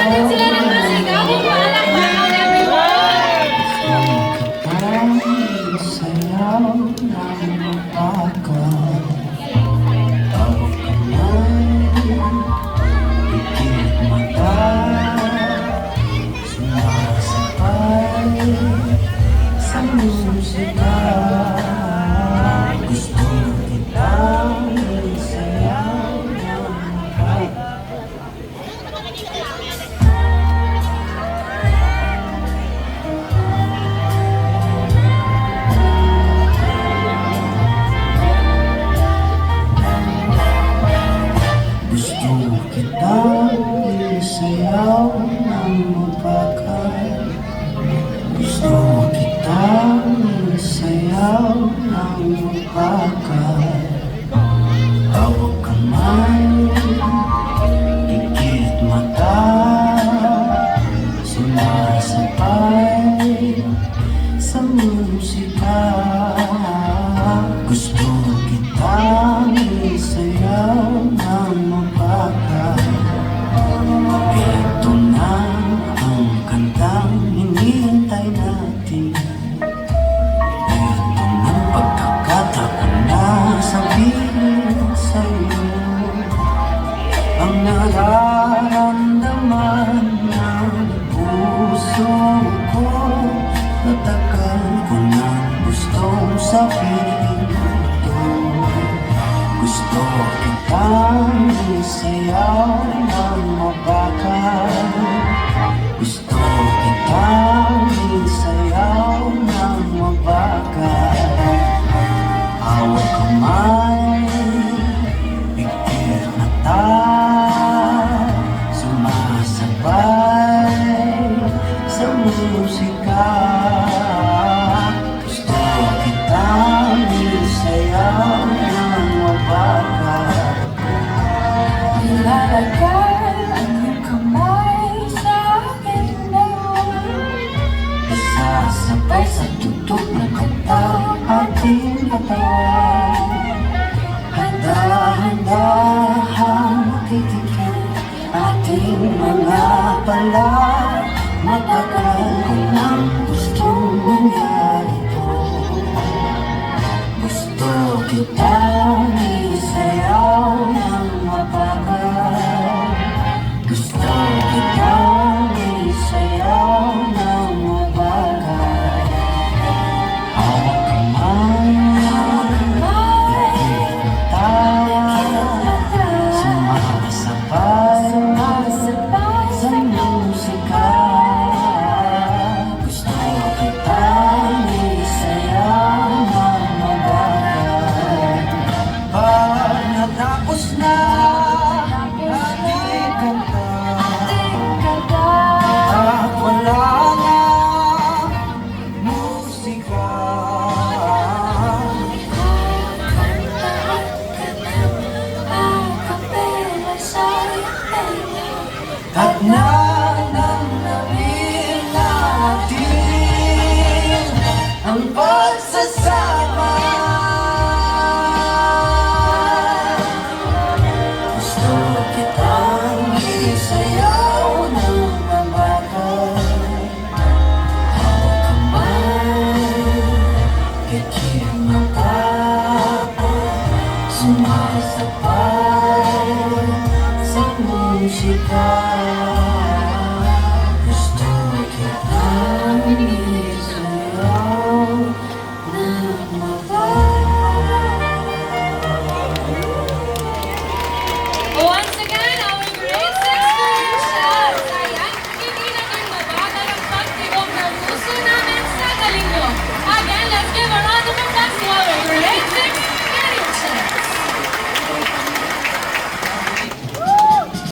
natin sila ng masigaw kung maanak ba ang everyone! Sayaw ng pagkat tawag kamay, ikit mata, sumasabay sa musika. Gusto kitang sayaw ng pagkat. Gusto kitang isayaw ng mabagal. Gusto kitang isayaw ng mabagal. Hawak kamay, dikit mata, sumasabay sa musika. Gusto kitang isayaw ng mabagal. Ito na ang kantang hinihintay natin. Ito na pagkakataon na sabihin sa'yo ang nararamdaman ng puso ko. Matagal ko nang gustong sabihin ito. Gusto kitang isayaw ng mabagal. Gusto kitang isayaw ng mabagal. Hawak kamay, pikit mata, sumasabay sa musika. Gusto kitang isayaw ng mabagal. Ilalagay ang iyong kamay sa akin ngayon. Isasabay sa tugtog ng kanta ating katawan. Handa-handahang makitikim ating mga pala. Matagal ko nang gustong mangyari to. Gusto kitang isayaw ng mabagal. Gusto kitang isayaw ng mabagal. Hawak kamay, ikit mata, sumasabay sa musika. Gusto kitang isayaw ng mabagal. Pag natapos na ating kanta at wala na musika, at na